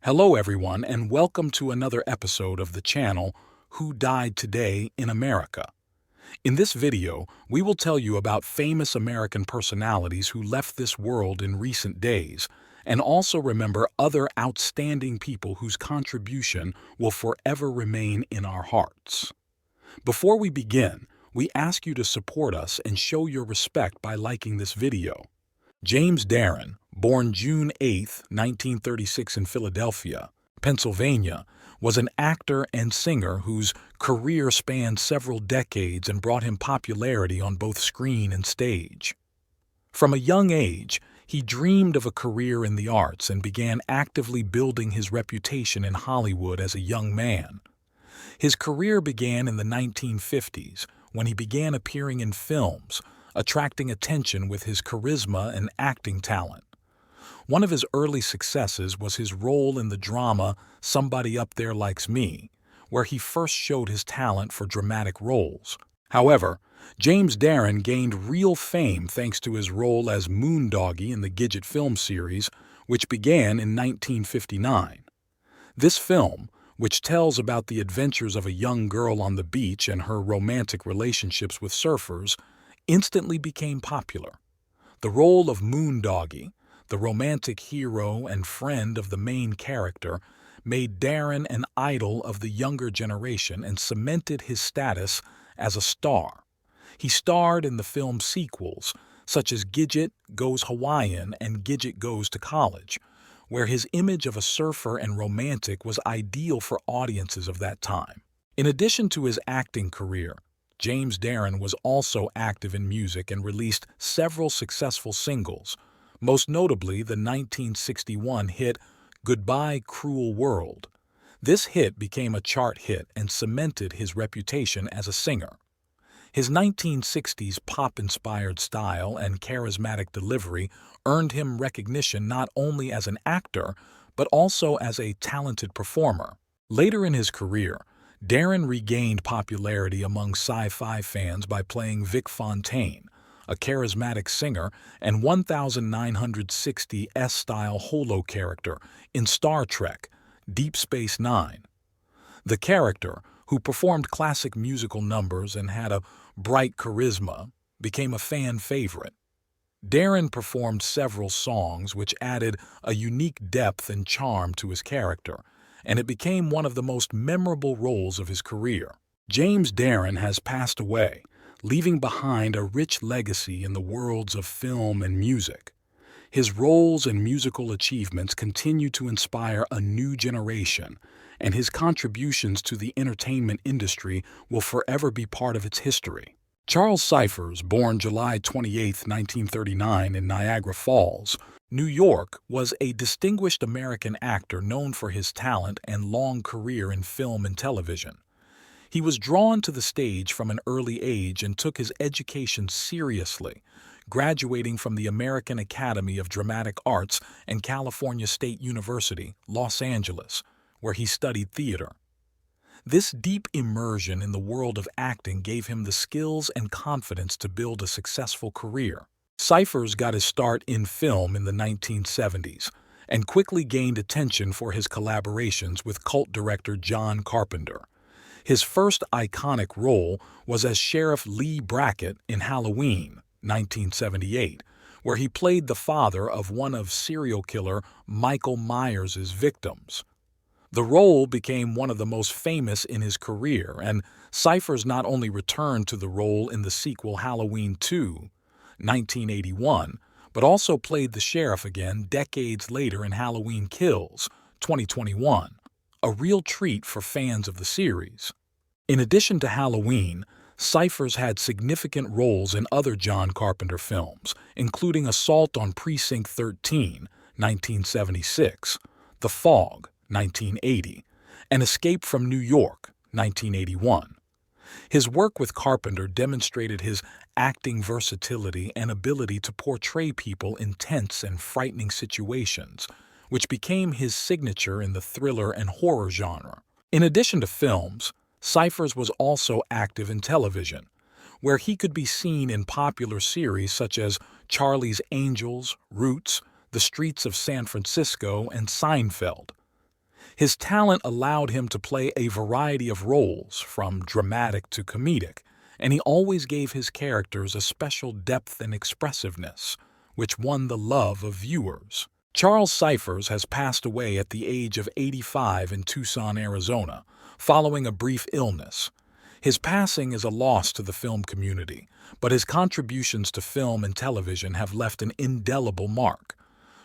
Hello everyone and welcome to another episode of the channel Who Died Today in America. In this video, we will tell you about famous American personalities who left this world in recent days and also remember other outstanding people whose contribution will forever remain in our hearts. Before we begin, we ask you to support us and show your respect by liking this video. James Darren, born June 8, 1936 in Philadelphia, Pennsylvania, was an actor and singer whose career spanned several decades and brought him popularity on both screen and stage. From a young age, he dreamed of a career in the arts and began actively building his reputation in Hollywood as a young man. His career began in the 1950s when he began appearing in films, attracting attention with his charisma and acting talent. One of his early successes was his role in the drama Somebody Up There Likes Me, where he first showed his talent for dramatic roles. However, James Darren gained real fame thanks to his role as Moondoggie in the Gidget film series, which began in 1959. This film, which tells about the adventures of a young girl on the beach and her romantic relationships with surfers, instantly became popular. The role of Moondoggie, the romantic hero and friend of the main character, made Darren an idol of the younger generation and cemented his status as a star. He starred in the film sequels, such as Gidget Goes Hawaiian and Gidget Goes to College, where his image of a surfer and romantic was ideal for audiences of that time. In addition to his acting career, James Darren was also active in music and released several successful singles, most notably the 1961 hit Goodbye Cruel World. This hit became a chart hit and cemented his reputation as a singer. His 1960s pop-inspired style and charismatic delivery earned him recognition not only as an actor, but also as a talented performer. Later in his career, Darren regained popularity among sci-fi fans by playing Vic Fontaine, a charismatic singer and 1960 S-style holo character in Star Trek Deep Space Nine. The character, who performed classic musical numbers and had a bright charisma, became a fan favorite. Darren performed several songs which added a unique depth and charm to his character, and it became one of the most memorable roles of his career. James Darren has passed away, leaving behind a rich legacy in the worlds of film and music. His roles and musical achievements continue to inspire a new generation, and his contributions to the entertainment industry will forever be part of its history. Charles Cyphers, born July 28, 1939 in Niagara Falls, New York, was a distinguished American actor known for his talent and long career in film and television. He was drawn to the stage from an early age and took his education seriously, graduating from the American Academy of Dramatic Arts and California State University, Los Angeles, where he studied theater. This deep immersion in the world of acting gave him the skills and confidence to build a successful career. Cyphers got his start in film in the 1970s and quickly gained attention for his collaborations with cult director John Carpenter. His first iconic role was as Sheriff Lee Brackett in Halloween, 1978, where he played the father of one of serial killer Michael Myers' victims. The role became one of the most famous in his career, and Cyphers not only returned to the role in the sequel Halloween 2, 1981, but also played the sheriff again decades later in Halloween Kills, 2021, a real treat for fans of the series. In addition to Halloween, Cyphers had significant roles in other John Carpenter films, including Assault on Precinct 13, 1976, The Fog, 1980, and Escape from New York, 1981. His work with Carpenter demonstrated his acting versatility and ability to portray people in tense and frightening situations, which became his signature in the thriller and horror genre. In addition to films, Cyphers was also active in television, where he could be seen in popular series such as Charlie's Angels, Roots, The Streets of San Francisco, and Seinfeld. His talent allowed him to play a variety of roles, from dramatic to comedic, and he always gave his characters a special depth and expressiveness, which won the love of viewers. Charles Cyphers has passed away at the age of 85 in Tucson, Arizona, following a brief illness. His passing is a loss to the film community, but his contributions to film and television have left an indelible mark.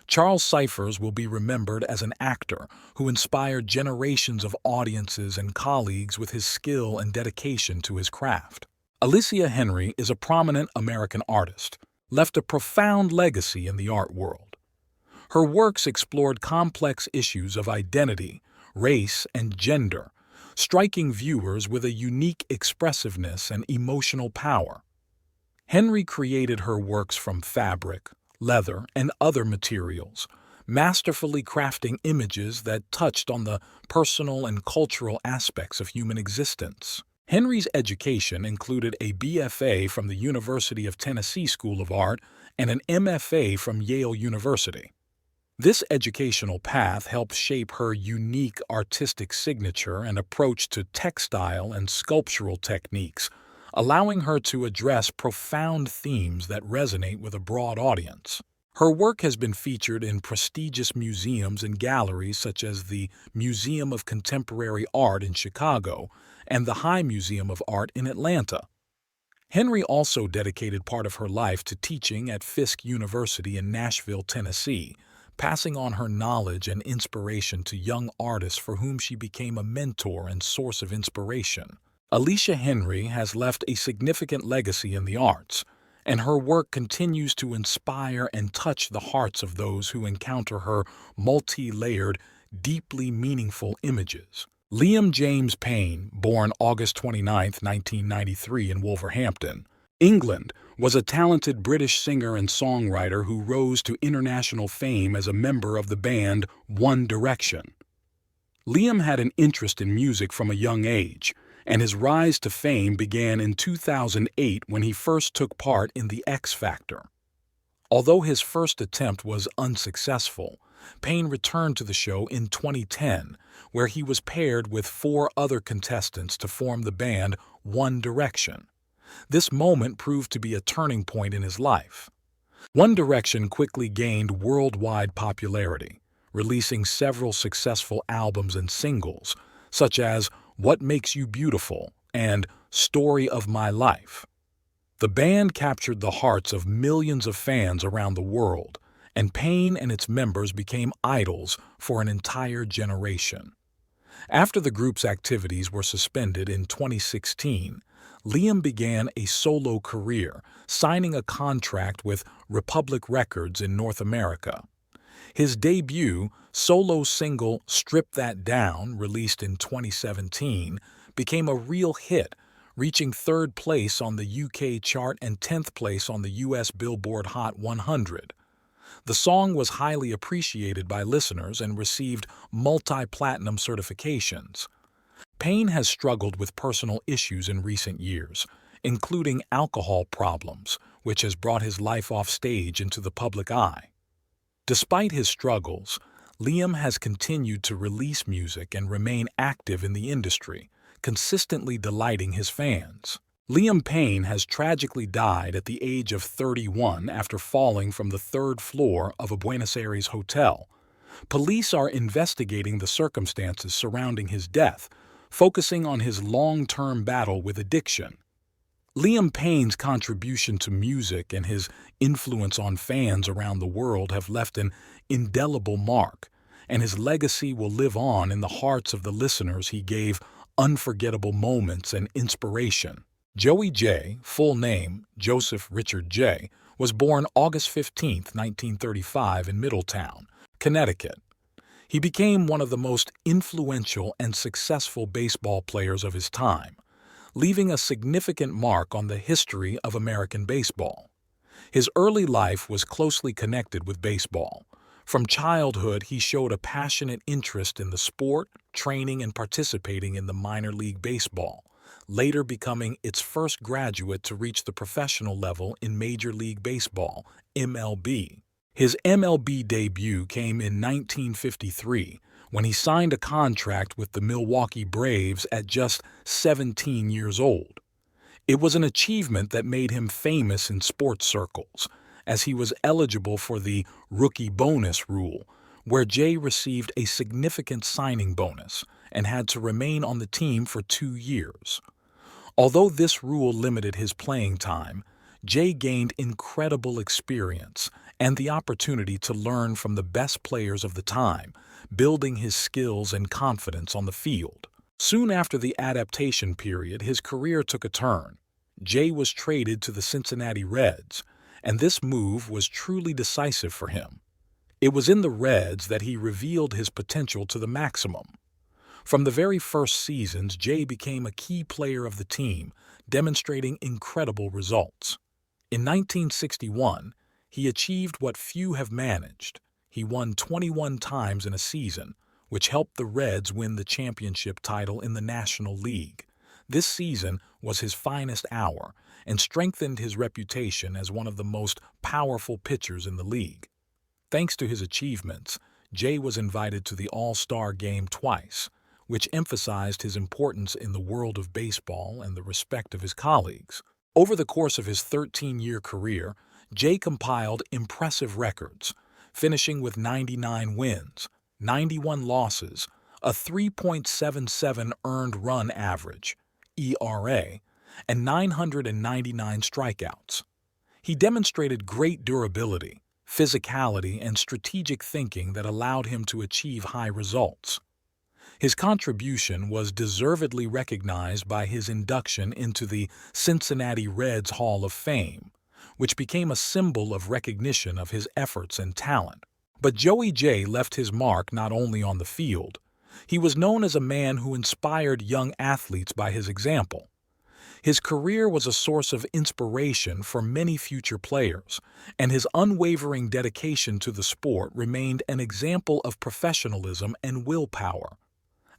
Charles Cyphers will be remembered as an actor who inspired generations of audiences and colleagues with his skill and dedication to his craft. Alysia Henry is a prominent American artist, left a profound legacy in the art world. Her works explored complex issues of identity, race, and gender, striking viewers with a unique expressiveness and emotional power. Henry created her works from fabric, leather, and other materials, masterfully crafting images that touched on the personal and cultural aspects of human existence. Henry's education included a BFA from the University of Tennessee School of Art and an MFA from Yale University. This educational path helped shape her unique artistic signature and approach to textile and sculptural techniques, allowing her to address profound themes that resonate with a broad audience. Her work has been featured in prestigious museums and galleries such as the Museum of Contemporary Art in Chicago and the High Museum of Art in Atlanta. Henry also dedicated part of her life to teaching at Fisk University in Nashville, Tennessee, passing on her knowledge and inspiration to young artists for whom she became a mentor and source of inspiration. Alysia Henry has left a significant legacy in the arts, and her work continues to inspire and touch the hearts of those who encounter her multi-layered, deeply meaningful images. Liam James Payne, born August 29, 1993 in Wolverhampton, England, was a talented British singer and songwriter who rose to international fame as a member of the band One Direction. Liam had an interest in music from a young age, and his rise to fame began in 2008 when he first took part in The X Factor. Although his first attempt was unsuccessful, Payne returned to the show in 2010, where he was paired with 4 other contestants to form the band One Direction. This moment proved to be a turning point in his life. One Direction quickly gained worldwide popularity, releasing several successful albums and singles, such as What Makes You Beautiful and Story of My Life. The band captured the hearts of millions of fans around the world, and Payne and its members became idols for an entire generation. After the group's activities were suspended in 2016, Liam began a solo career, signing a contract with Republic Records in North America. His debut solo single Strip That Down, released in 2017, became a real hit, reaching 3rd place on the UK chart and 10th place on the US Billboard Hot 100. The song was highly appreciated by listeners and received multi-platinum certifications. Payne has struggled with personal issues in recent years, including alcohol problems, which has brought his life off stage into the public eye. Despite his struggles, Liam has continued to release music and remain active in the industry, consistently delighting his fans. Liam Payne has tragically died at the age of 31 after falling from the 3rd floor of a Buenos Aires hotel. Police are investigating the circumstances surrounding his death, focusing on his long-term battle with addiction. Liam Payne's contribution to music and his influence on fans around the world have left an indelible mark, and his legacy will live on in the hearts of the listeners he gave unforgettable moments and inspiration. Joey J., full name Joseph Richard J., was born August 15, 1935 in Middletown, Connecticut. He became one of the most influential and successful baseball players of his time, leaving a significant mark on the history of American baseball. His early life was closely connected with baseball. From childhood, he showed a passionate interest in the sport, training and participating in the minor league baseball, later becoming its first graduate to reach the professional level in Major League Baseball, MLB. His MLB debut came in 1953 when he signed a contract with the Milwaukee Braves at just 17 years old. It was an achievement that made him famous in sports circles, as he was eligible for the rookie bonus rule, where Jay received a significant signing bonus and had to remain on the team for 2 years. Although this rule limited his playing time, Jay gained incredible experience and the opportunity to learn from the best players of the time, building his skills and confidence on the field. Soon after the adaptation period, his career took a turn. Jay was traded to the Cincinnati Reds, and this move was truly decisive for him. It was in the Reds that he revealed his potential to the maximum. From the very first seasons, Jay became a key player of the team, demonstrating incredible results. In 1961, he achieved what few have managed. He won 21 times in a season, which helped the Reds win the championship title in the National League. This season was his finest hour and strengthened his reputation as one of the most powerful pitchers in the league. Thanks to his achievements, Jay was invited to the All-Star Game twice, which emphasized his importance in the world of baseball and the respect of his colleagues. Over the course of his 13-year career, Jay compiled impressive records, finishing with 99 wins, 91 losses, a 3.77 earned run average, ERA, and 999 strikeouts. He demonstrated great durability, physicality, and strategic thinking that allowed him to achieve high results. His contribution was deservedly recognized by his induction into the Cincinnati Reds Hall of Fame, which became a symbol of recognition of his efforts and talent. But Joey Jay left his mark not only on the field. He was known as a man who inspired young athletes by his example. His career was a source of inspiration for many future players, and his unwavering dedication to the sport remained an example of professionalism and willpower.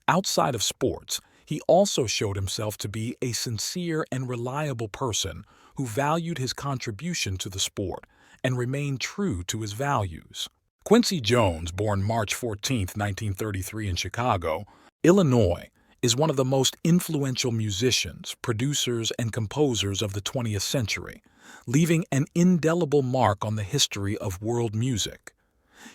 Outside of sports, he also showed himself to be a sincere and reliable person who valued his contribution to the sport and remained true to his values. Quincy Jones, born March 14, 1933 in Chicago, Illinois, is one of the most influential musicians, producers, and composers of the 20th century, leaving an indelible mark on the history of world music.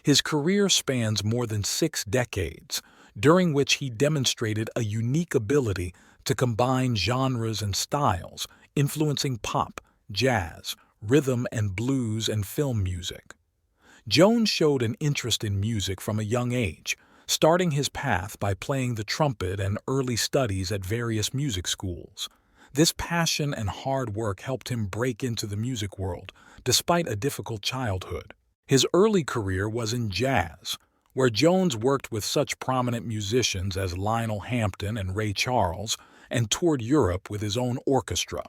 His career spans more than 6 decades, during which he demonstrated a unique ability to combine genres and styles, influencing pop, jazz, rhythm and blues, and film music. Jones showed an interest in music from a young age, starting his path by playing the trumpet and early studies at various music schools. This passion and hard work helped him break into the music world, despite a difficult childhood. His early career was in jazz, where Jones worked with such prominent musicians as Lionel Hampton and Ray Charles, and toured Europe with his own orchestra.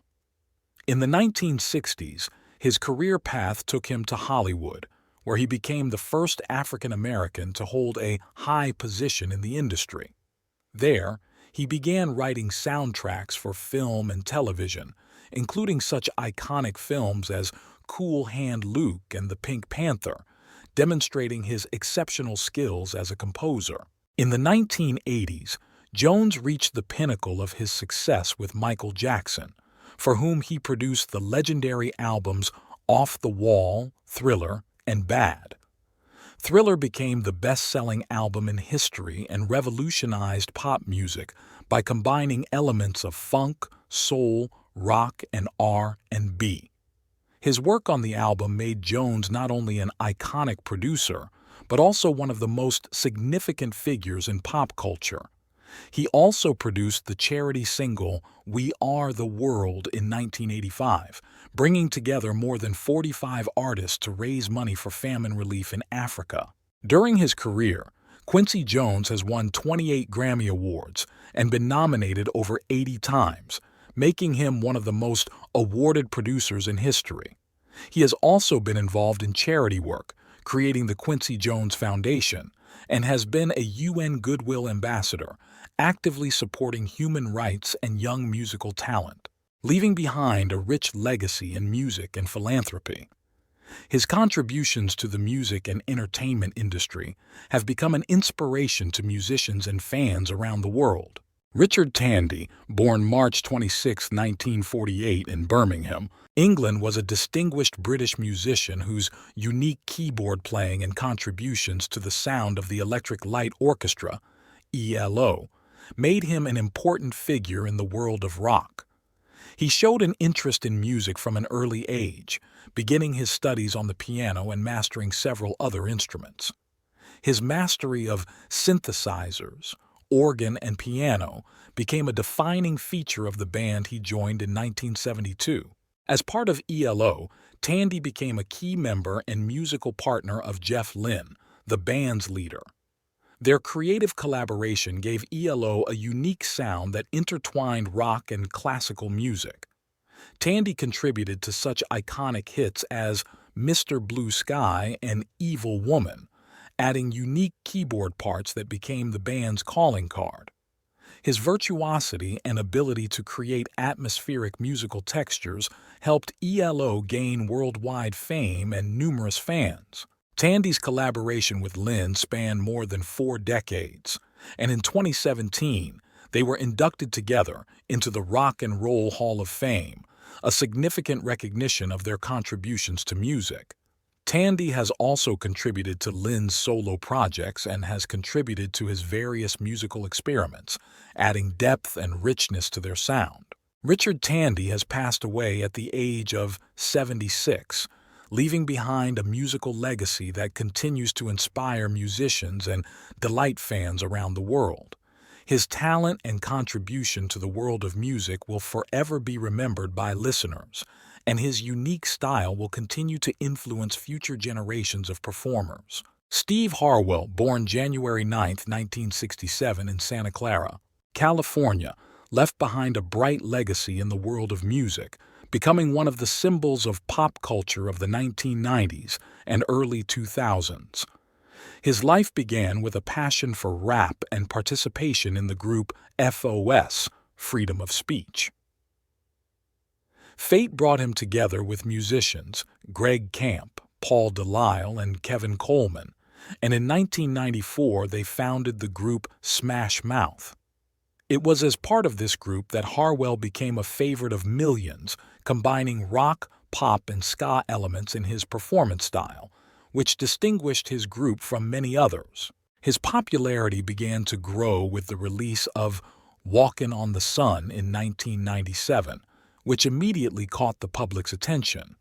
In the 1960s, his career path took him to Hollywood, where he became the first African American to hold a high position in the industry. There, he began writing soundtracks for film and television, including such iconic films as Cool Hand Luke and The Pink Panther, demonstrating his exceptional skills as a composer. In the 1980s, Jones reached the pinnacle of his success with Michael Jackson, for whom he produced the legendary albums Off the Wall, Thriller, and Bad. Thriller became the best-selling album in history and revolutionized pop music by combining elements of funk, soul, rock, and R&B. His work on the album made Jones not only an iconic producer, but also one of the most significant figures in pop culture. He also produced the charity single We Are the World in 1985, bringing together more than 45 artists to raise money for famine relief in Africa. During his career, Quincy Jones has won 28 Grammy Awards and been nominated over 80 times, making him one of the most awarded producers in history. He has also been involved in charity work, creating the Quincy Jones Foundation, and has been a UN Goodwill Ambassador, actively supporting human rights and young musical talent, leaving behind a rich legacy in music and philanthropy. His contributions to the music and entertainment industry have become an inspiration to musicians and fans around the world. Richard Tandy, born March 26, 1948 in Birmingham, England, was a distinguished British musician whose unique keyboard playing and contributions to the sound of the Electric Light Orchestra, ELO, made him an important figure in the world of rock. He showed an interest in music from an early age, beginning his studies on the piano and mastering several other instruments. His mastery of synthesizers, organ, and piano became a defining feature of the band he joined in 1972. As part of ELO, Tandy became a key member and musical partner of Jeff Lynne, the band's leader. Their creative collaboration gave ELO a unique sound that intertwined rock and classical music. Tandy contributed to such iconic hits as Mr. Blue Sky and Evil Woman, adding unique keyboard parts that became the band's calling card. His virtuosity and ability to create atmospheric musical textures helped ELO gain worldwide fame and numerous fans. Tandy's collaboration with Lynne spanned more than 4 decades, and in 2017, they were inducted together into the Rock and Roll Hall of Fame, a significant recognition of their contributions to music. Tandy has also contributed to Lynne's solo projects and has contributed to his various musical experiments, adding depth and richness to their sound. Richard Tandy has passed away at the age of 76, leaving behind a musical legacy that continues to inspire musicians and delight fans around the world. His talent and contribution to the world of music will forever be remembered by listeners, and his unique style will continue to influence future generations of performers. Steve Harwell, born January 9, 1967 in Santa Clara, California, left behind a bright legacy in the world of music, becoming one of the symbols of pop culture of the 1990s and early 2000s. His life began with a passion for rap and participation in the group FOS, Freedom of Speech. Fate brought him together with musicians Greg Camp, Paul Delisle, and Kevin Coleman, and in 1994 they founded the group Smash Mouth. It was as part of this group that Harwell became a favorite of millions, combining rock, pop, and ska elements in his performance style, which distinguished his group from many others. His popularity began to grow with the release of Walkin' on the Sun in 1997, which immediately caught the public's attention.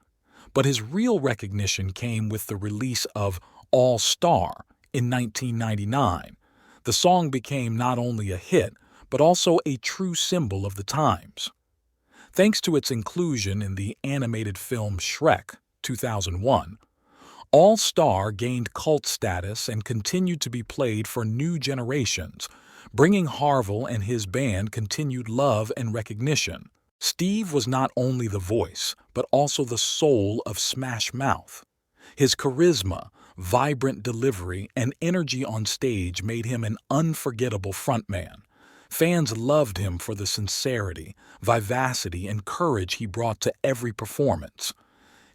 But his real recognition came with the release of All Star in 1999. The song became not only a hit, but also a true symbol of the times. Thanks to its inclusion in the animated film Shrek 2001, All Star gained cult status and continued to be played for new generations, bringing Harwell and his band continued love and recognition. Steve was not only the voice, but also the soul of Smash Mouth. His charisma, vibrant delivery, and energy on stage made him an unforgettable frontman. Fans loved him for the sincerity, vivacity, and courage he brought to every performance.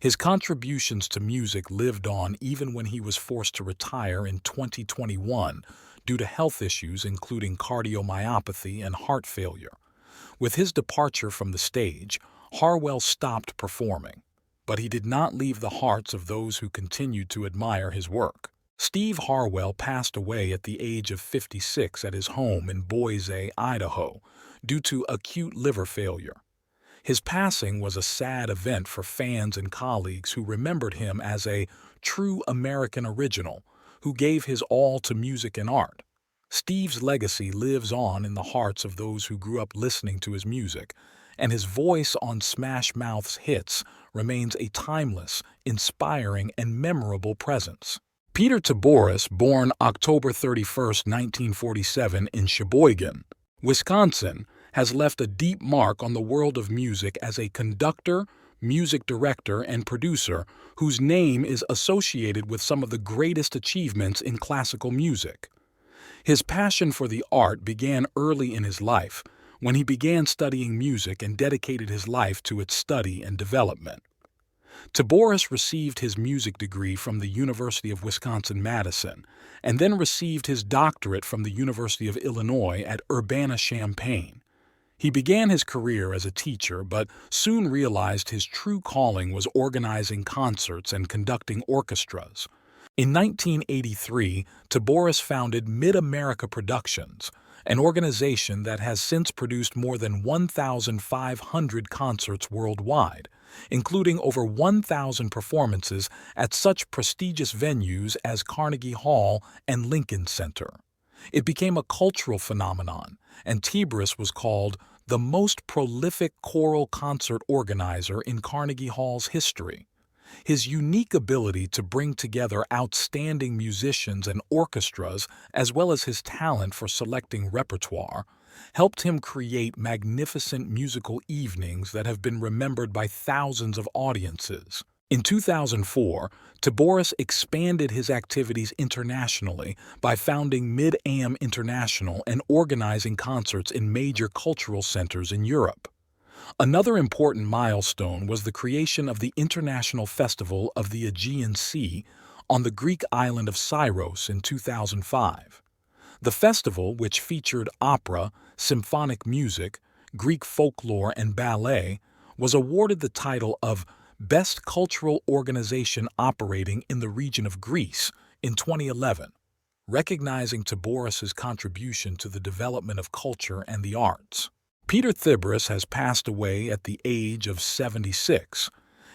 His contributions to music lived on even when he was forced to retire in 2021 due to health issues including cardiomyopathy and heart failure. With his departure from the stage, Harwell stopped performing, but he did not leave the hearts of those who continued to admire his work. Steve Harwell passed away at the age of 56 at his home in Boise, Idaho, due to acute liver failure. His passing was a sad event for fans and colleagues who remembered him as a true American original who gave his all to music and art. Steve's legacy lives on in the hearts of those who grew up listening to his music, and his voice on Smash Mouth's hits remains a timeless, inspiring, and memorable presence. Peter Taboris, born October 31, 1947 in Sheboygan, Wisconsin, has left a deep mark on the world of music as a conductor, music director, and producer whose name is associated with some of the greatest achievements in classical music. His passion for the art began early in his life when he began studying music and dedicated his life to its study and development. Taboris received his music degree from the University of Wisconsin-Madison and then received his doctorate from the University of Illinois at Urbana-Champaign. He began his career as a teacher, but soon realized his true calling was organizing concerts and conducting orchestras. In 1983, Taboris founded Mid-America Productions, an organization that has since produced more than 1,500 concerts worldwide, including over 1,000 performances at such prestigious venues as Carnegie Hall and Lincoln Center. It became a cultural phenomenon, and Taboris was called the most prolific choral concert organizer in Carnegie Hall's history. His unique ability to bring together outstanding musicians and orchestras, as well as his talent for selecting repertoire, helped him create magnificent musical evenings that have been remembered by thousands of audiences. In 2004, Taboris expanded his activities internationally by founding Mid-Am International and organizing concerts in major cultural centers in Europe. Another important milestone was the creation of the International Festival of the Aegean Sea on the Greek island of Syros in 2005. The festival, which featured opera, symphonic music, Greek folklore, and ballet, was awarded the title of Best Cultural Organization Operating in the Region of Greece in 2011, recognizing Taboris's contribution to the development of culture and the arts. Peter Taboris has passed away at the age of 76.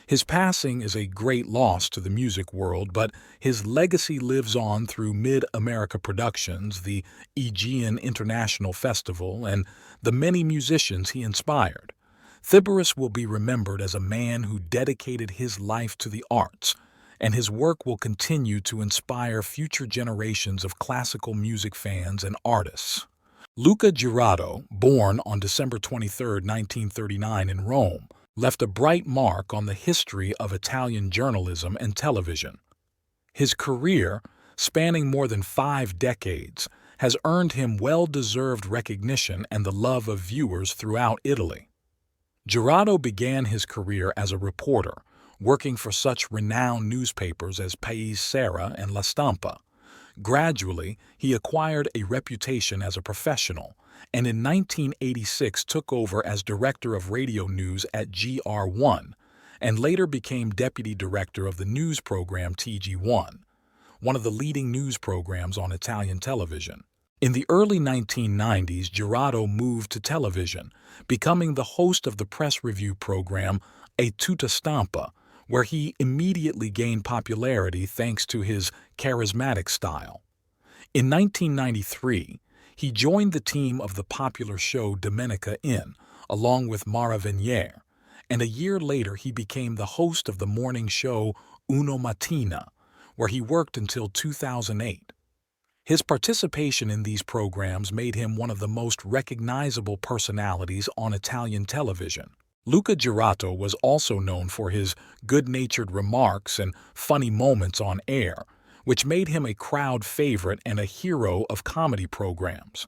His passing is a great loss to the music world, but his legacy lives on through Mid-America Productions, the Aegean International Festival, and the many musicians he inspired. Taboris will be remembered as a man who dedicated his life to the arts, and his work will continue to inspire future generations of classical music fans and artists. Luca Gerado, born on December 23, 1939 in Rome, left a bright mark on the history of Italian journalism and television. His career, spanning more than 5 decades, has earned him well-deserved recognition and the love of viewers throughout Italy. Gerado began his career as a reporter, working for such renowned newspapers as Paese Sera and La Stampa. Gradually, he acquired a reputation as a professional, and in 1986 took over as director of radio news at GR1, and later became deputy director of the news program TG1, one of the leading news programs on Italian television. In the early 1990s, Gerado moved to television, becoming the host of the press review program A Tutta Stampa, where he immediately gained popularity thanks to his charismatic style. In 1993, he joined the team of the popular show Domenica In, along with Mara Venier, and a year later he became the host of the morning show Uno Mattina, where he worked until 2008. His participation in these programs made him one of the most recognizable personalities on Italian television. Luca Gerado was also known for his good-natured remarks and funny moments on air, which made him a crowd favorite and a hero of comedy programs.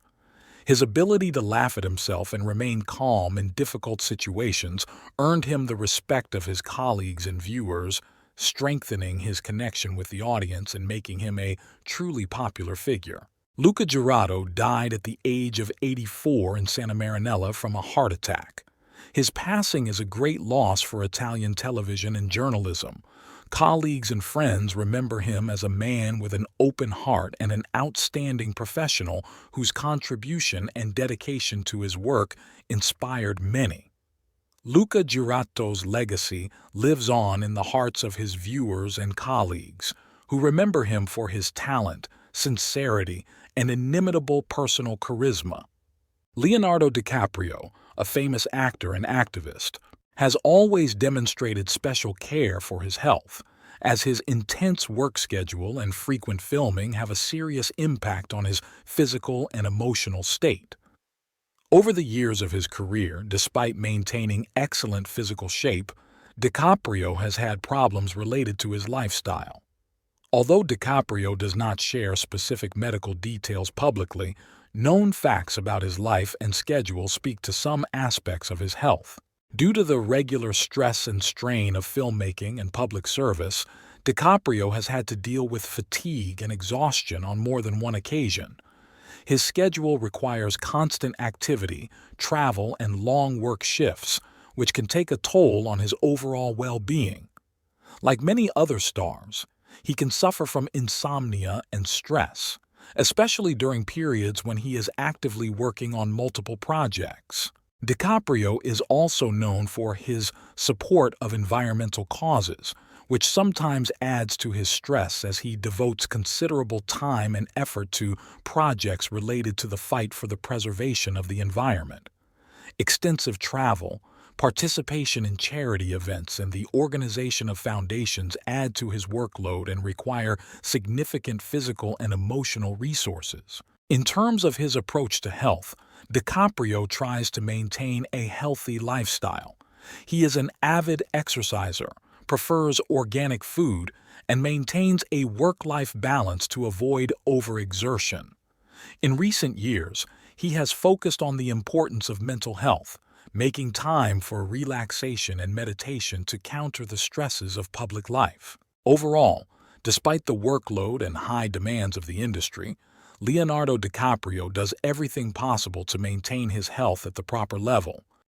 His ability to laugh at himself and remain calm in difficult situations earned him the respect of his colleagues and viewers, strengthening his connection with the audience and making him a truly popular figure. Luca Gerado died at the age of 84 in Santa Marinella from a heart attack. His passing is a great loss for Italian television and journalism. Colleagues and friends remember him as a man with an open heart and an outstanding professional whose contribution and dedication to his work inspired many. Luca Gerado's legacy lives on in the hearts of his viewers and colleagues, who remember him for his talent, sincerity, and inimitable personal charisma. Leonardo DiCaprio, a famous actor and activist, has always demonstrated special care for his health, as his intense work schedule and frequent filming have a serious impact on his physical and emotional state. Over the years of his career, despite maintaining excellent physical shape, DiCaprio has had problems related to his lifestyle. Although DiCaprio does not share specific medical details publicly, known facts about his life and schedule speak to some aspects of his health. Due to the regular stress and strain of filmmaking and public service, DiCaprio has had to deal with fatigue and exhaustion on more than one occasion. His schedule requires constant activity, travel, and long work shifts, which can take a toll on his overall well-being. Like many other stars, he can suffer from insomnia and stress, especially during periods when he is actively working on multiple projects. DiCaprio is also known for his support of environmental causes, which sometimes adds to his stress as he devotes considerable time and effort to projects related to the fight for the preservation of the environment. Extensive travel, participation in charity events, and the organization of foundations add to his workload and require significant physical and emotional resources. In terms of his approach to health, DiCaprio tries to maintain a healthy lifestyle. He is an avid exerciser, prefers organic food, and maintains a work-life balance to avoid overexertion. In recent years, he has focused on the importance of mental health, making time for relaxation and meditation to counter the stresses of public life. Overall, despite the workload and high demands of the industry, Leonardo DiCaprio does everything possible to maintain his health at the proper level.